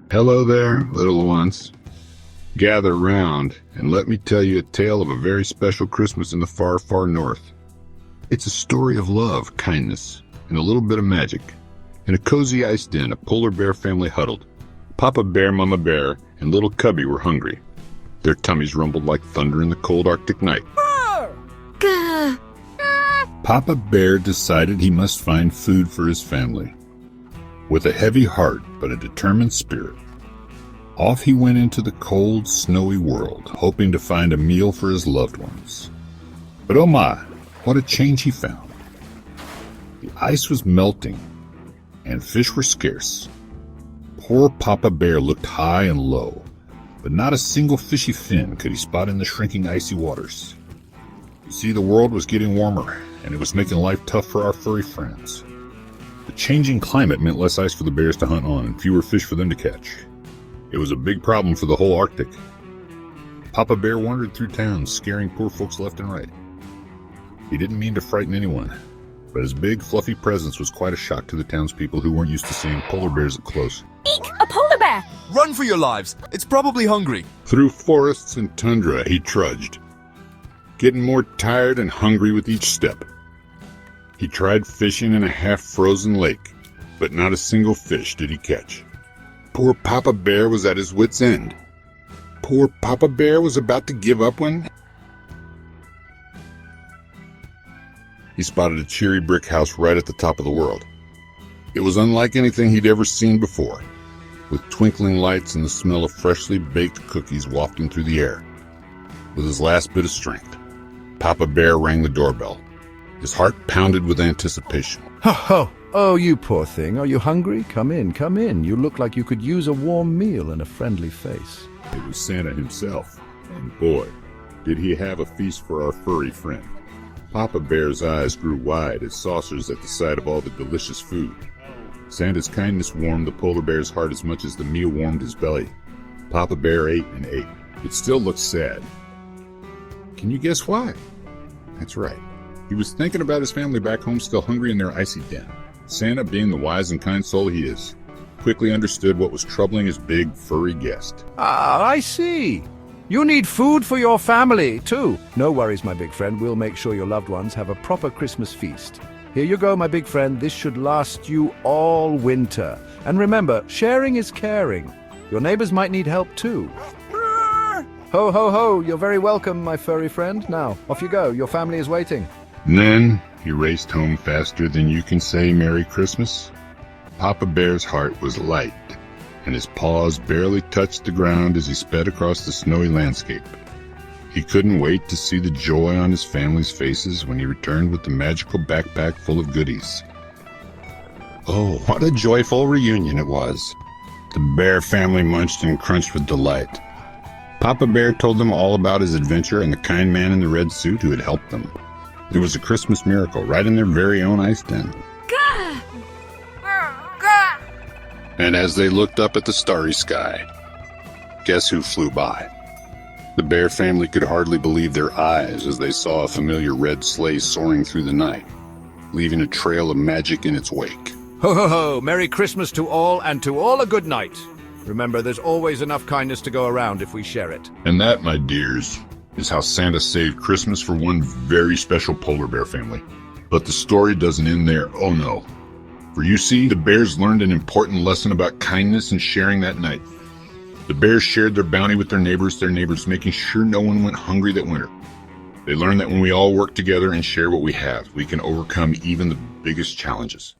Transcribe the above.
Hello there, little ones. Gather round and let me tell you a tale of a very special Christmas in the far, far north. It's a story of love, kindness, and a little bit of magic. In a cozy ice den, a polar bear family huddled. Papa Bear, Mama Bear, and little Cubby were hungry. Their tummies rumbled like thunder in the cold Arctic night. Papa Bear decided he must find food for his family. With a heavy heart but a determined spirit, off he went into the cold, snowy world, hoping to find a meal for his loved ones. But oh my, what a change he found. The ice was melting, and fish were scarce. Poor Papa Bear looked high and low, but not a single fishy fin could he spot in the shrinking icy waters. You see, the world was getting warmer, and it was making life tough for our furry friends. The changing climate meant less ice for the bears to hunt on and fewer fish for them to catch. It was a big problem for the whole Arctic. Papa Bear wandered through town, scaring poor folks left and right. He didn't mean to frighten anyone, but his big, fluffy presence was quite a shock to the townspeople who weren't used to seeing polar bears up close. Eek! A polar bear! Run for your lives! It's probably hungry. Through forests and tundra he trudged, getting more tired and hungry with each step. He tried fishing in a half-frozen lake, but not a single fish did he catch. Poor Papa Bear was at his wit's end. Poor Papa Bear was about to give up when he spotted a cheery brick house right at the top of the world. It was unlike anything he'd ever seen before, with twinkling lights and the smell of freshly baked cookies wafting through the air. With his last bit of strength, Papa Bear rang the doorbell. His heart pounded with anticipation. Ho ho! Oh, you poor thing. Are you hungry? Come in, come in. You look like you could use a warm meal and a friendly face. It was Santa himself, and boy, did he have a feast for our furry friend. Papa Bear's eyes grew wide as saucers at the sight of all the delicious food. Santa's kindness warmed the polar bear's heart as much as the meal warmed his belly. Papa Bear ate and ate. It still looked sad. Can you guess why? That's right. He was thinking about his family back home still hungry in their icy den. Santa, being the wise and kind soul he is, quickly understood what was troubling his big, furry guest. Ah, I see. You need food for your family, too. No worries, my big friend. We'll make sure your loved ones have a proper Christmas feast. Here you go, my big friend. This should last you all winter. And remember, sharing is caring. Your neighbors might need help, too. Ho, ho, ho. You're very welcome, my furry friend. Now, off you go. Your family is waiting. And then he raced home faster than you can say Merry Christmas. Papa Bear's heart was light, and his paws barely touched the ground as he sped across the snowy landscape. He couldn't wait to see the joy on his family's faces when he returned with the magical backpack full of goodies. Oh, what a joyful reunion it was. The bear family munched and crunched with delight. Papa Bear told them all about his adventure and the kind man in the red suit who had helped them. It was a Christmas miracle right in their very own ice den. And as they looked up at the starry sky, guess who flew by? The bear family could hardly believe their eyes as they saw a familiar red sleigh soaring through the night, leaving a trail of magic in its wake. Ho, ho, ho. Merry Christmas to all, and to all a good night. Remember, there's always enough kindness to go around if we share it. And that, my dears, is how Santa saved Christmas for one very special polar bear family. But the story doesn't end there, oh no. For you see, the bears learned an important lesson about kindness and sharing that night. The bears shared their bounty with their neighbors, making sure no one went hungry that winter. They learned that when we all work together and share what we have, we can overcome even the biggest challenges.